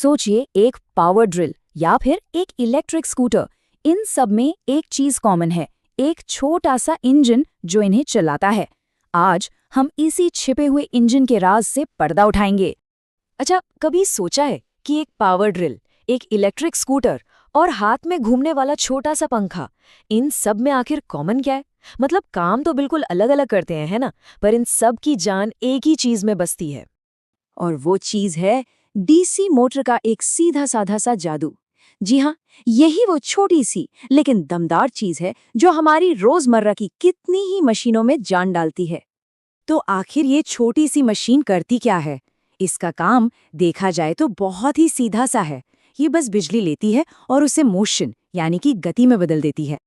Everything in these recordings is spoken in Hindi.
सोचिए, एक पावर ड्रिल या फिर एक इलेक्ट्रिक स्कूटर, इन सब में एक चीज कॉमन है, एक छोटा सा इंजन जो इन्हें चलाता है। आज हम इसी छिपे हुए इंजन के राज से पर्दा उठाएंगे। अच्छा, कभी सोचा है कि एक पावर ड्रिल, एक इलेक्ट्रिक स्कूटर और हाथ में घूमने वाला छोटा सा पंखा, इन सब में आखिर कॉमन क्या है? मतलब काम तो बिल्कुल अलग अलग करते हैं, है ना? पर इन सब की जान एक ही चीज में बसती है, और वो चीज है डीसी मोटर का एक सीधा साधा सा जादू। जी हाँ, यही वो छोटी सी लेकिन दमदार चीज है जो हमारी रोजमर्रा की कितनी ही मशीनों में जान डालती है। तो आखिर ये छोटी सी मशीन करती क्या है? इसका काम देखा जाए तो बहुत ही सीधा सा है। ये बस बिजली लेती है और उसे मोशन यानी कि गति में बदल देती है।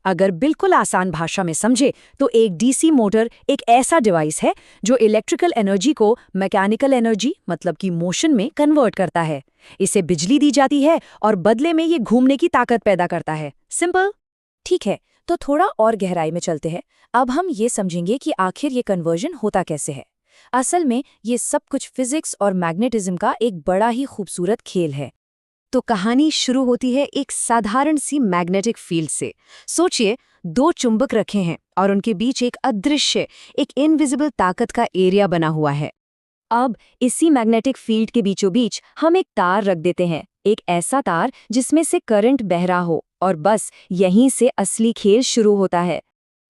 अगर बिल्कुल आसान भाषा में समझे तो एक डीसी मोटर एक ऐसा डिवाइस है जो इलेक्ट्रिकल एनर्जी को मैकेनिकल एनर्जी मतलब कि मोशन में कन्वर्ट करता है। इसे बिजली दी जाती है और बदले में ये घूमने की ताकत पैदा करता है। सिंपल। ठीक है, तो थोड़ा और गहराई में चलते हैं। अब हम ये समझेंगे कि आखिर ये कन्वर्जन होता कैसे है। असल में ये सब कुछ फिजिक्स और मैग्नेटिज्म का एक बड़ा ही खूबसूरत खेल है। तो कहानी शुरू होती है एक साधारण सी मैग्नेटिक फील्ड से। सोचिए, दो चुंबक रखे हैं और उनके बीच एक अदृश्य, एक इनविजिबल ताकत का एरिया बना हुआ है। अब इसी मैग्नेटिक फील्ड के बीचों बीच हम एक तार रख देते हैं, एक ऐसा तार जिसमें से करंट बह रहा हो, और बस यहीं से असली खेल शुरू होता है।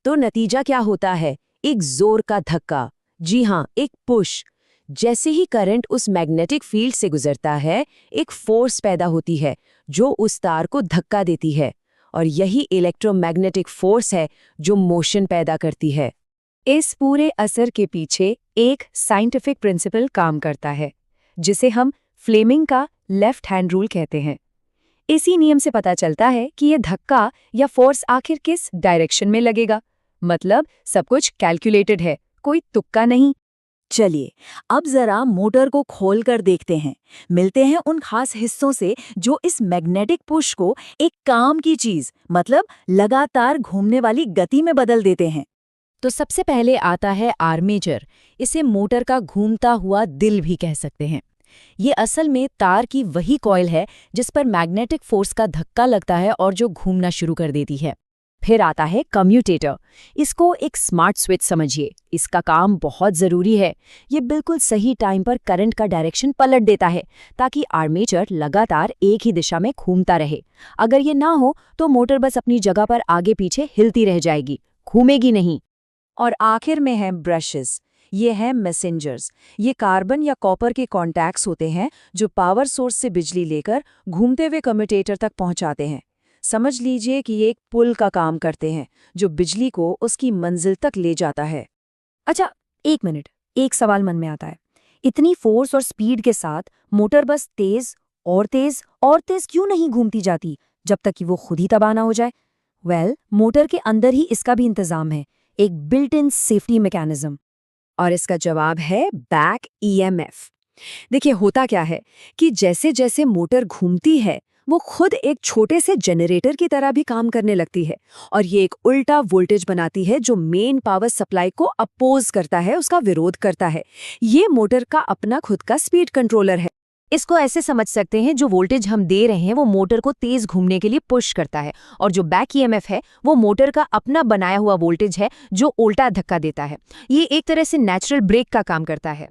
तो नतीजा क्या होता है? एक जोर का धक्का। जी हाँ, एक पुश। जैसे ही करंट उस मैग्नेटिक फील्ड से गुजरता है, एक फोर्स पैदा होती है जो उस तार को धक्का देती है, और यही इलेक्ट्रोमैग्नेटिक फोर्स है जो मोशन पैदा करती है। इस पूरे असर के पीछे एक साइंटिफिक प्रिंसिपल काम करता है, जिसे हम फ्लेमिंग का लेफ्ट हैंड रूल कहते हैं। इसी नियम से पता चलता है कि ये धक्का या फोर्स आखिर किस डायरेक्शन में लगेगा। मतलब सब कुछ कैलकुलेटेड है, कोई तुक्का नहीं। चलिए, अब जरा मोटर को खोलकर देखते हैं। मिलते हैं उन खास हिस्सों से जो इस मैग्नेटिक पुश को एक काम की चीज, मतलब लगातार घूमने वाली गति में बदल देते हैं। तो सबसे पहले आता है आर्मेचर। इसे मोटर का घूमता हुआ दिल भी कह सकते हैं। ये असल में तार की वही कॉइल है जिस पर मैग्नेटिक फोर्स का धक्का लगता है और जो घूमना शुरू कर देती है। फिर आता है कम्यूटेटर। इसको एक स्मार्ट स्विच समझिए। इसका काम बहुत ज़रूरी है। ये बिल्कुल सही टाइम पर करंट का डायरेक्शन पलट देता है ताकि आर्मेचर लगातार एक ही दिशा में घूमता रहे। अगर ये ना हो तो मोटर बस अपनी जगह पर आगे पीछे हिलती रह जाएगी, घूमेगी नहीं। और आखिर में है ब्रशेस। ये हैं मैसेंजर्स। ये कार्बन या कॉपर के कॉन्टैक्ट्स होते हैं जो पावर सोर्स से बिजली लेकर घूमते हुए कम्यूटेटर तक पहुंचाते हैं। समझ लीजिए कि ये एक पुल का काम करते हैं जो बिजली को उसकी मंजिल तक ले जाता है। अच्छा, एक मिनट, एक सवाल मन में आता है। इतनी फोर्स और स्पीड के साथ मोटर बस तेज और तेज और तेज क्यों नहीं घूमती जाती जब तक कि वो खुद ही तबाह ना हो जाए? मोटर के अंदर ही इसका भी इंतजाम है, एक बिल्ट इन सेफ्टी मैकेनिज्म। और इसका जवाब है बैक ईएमएफ। देखिए, होता क्या है कि जैसे जैसे मोटर घूमती है वो खुद एक छोटे से जनरेटर की तरह भी काम करने लगती है, और ये एक उल्टा वोल्टेज बनाती है जो मेन पावर सप्लाई को अपोज करता है, उसका विरोध करता है। ये मोटर का अपना खुद का स्पीड कंट्रोलर है। इसको ऐसे समझ सकते हैं, जो वोल्टेज हम दे रहे हैं वो मोटर को तेज घूमने के लिए पुश करता है, और जो बैक ईएमएफ है वो मोटर का अपना बनाया हुआ वोल्टेज है जो उल्टा धक्का देता है। ये एक तरह से नेचुरल ब्रेक का काम करता है।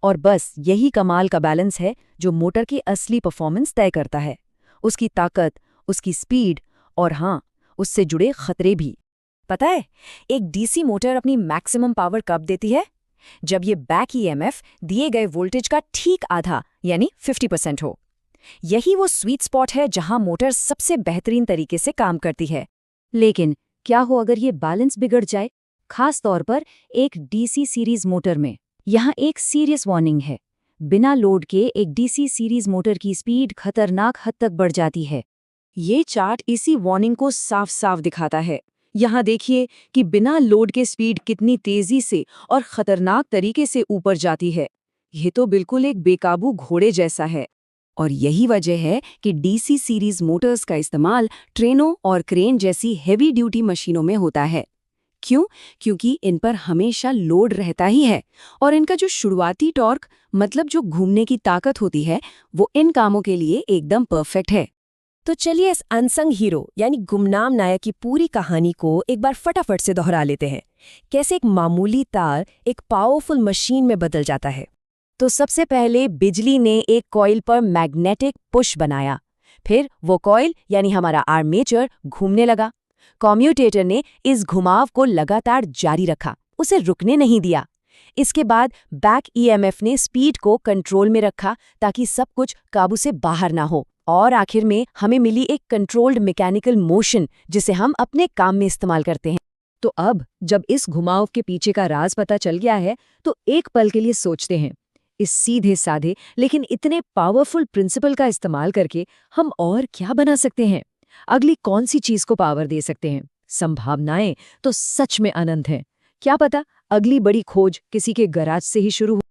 और बस यही कमाल का बैलेंस है जो मोटर की असली परफॉर्मेंस तय करता है। उसकी ताकत, उसकी स्पीड, और हाँ, उससे जुड़े खतरे भी। पता है, एक डीसी मोटर अपनी मैक्सिमम पावर कब देती है? जब ये बैक ईएमएफ दिए गए वोल्टेज का ठीक आधा यानी 50% हो। यही वो स्वीट स्पॉट है जहां मोटर सबसे बेहतरीन तरीके से काम करती है। लेकिन क्या हो अगर ये बैलेंस बिगड़ जाए, खास तौर पर एक डीसी सीरीज मोटर में? यहाँ एक सीरियस वार्निंग है। बिना लोड के एक डीसी सीरीज मोटर की स्पीड खतरनाक हद तक बढ़ जाती है। ये चार्ट इसी वार्निंग को साफ साफ दिखाता है। यहाँ देखिए कि बिना लोड के स्पीड कितनी तेजी से और खतरनाक तरीके से ऊपर जाती है। ये तो बिल्कुल एक बेकाबू घोड़े जैसा है। और यही वजह है कि डीसी सीरीज मोटर्स का इस्तेमाल ट्रेनों और क्रेन जैसी हेवी ड्यूटी मशीनों में होता है। क्यों? क्योंकि इन पर हमेशा लोड रहता ही है और इनका जो शुरुआती टॉर्क मतलब जो घूमने की ताकत होती है वो इन कामों के लिए एकदम परफेक्ट है। तो चलिए इस अनसंग हीरो यानी गुमनाम नायक की पूरी कहानी को एक बार फटाफट से दोहरा लेते हैं। कैसे एक मामूली तार एक पावरफुल मशीन में बदल जाता है। तो सबसे पहले बिजली ने एक कॉइल पर मैग्नेटिक पुश बनाया। फिर वो कॉइल यानी हमारा आर्मेचर घूमने लगा। कम्यूटेटर ने इस घुमाव को लगातार जारी रखा, उसे रुकने नहीं दिया। इसके बाद बैक ईएमएफ ने स्पीड को कंट्रोल में रखा ताकि सब कुछ काबू से बाहर ना हो। और आखिर में हमें मिली एक कंट्रोल्ड मैकेनिकल मोशन जिसे हम अपने काम में इस्तेमाल करते हैं। तो अब जब इस घुमाव के पीछे का राज पता चल गया है तो एक पल के लिए सोचते हैं, इस सीधे साधे लेकिन इतने पावरफुल प्रिंसिपल का इस्तेमाल करके हम और क्या बना सकते हैं? अगली कौन सी चीज को पावर दे सकते हैं? संभावनाएं तो सच में अनंत हैं। क्या पता अगली बड़ी खोज किसी के गैराज से ही शुरू हो।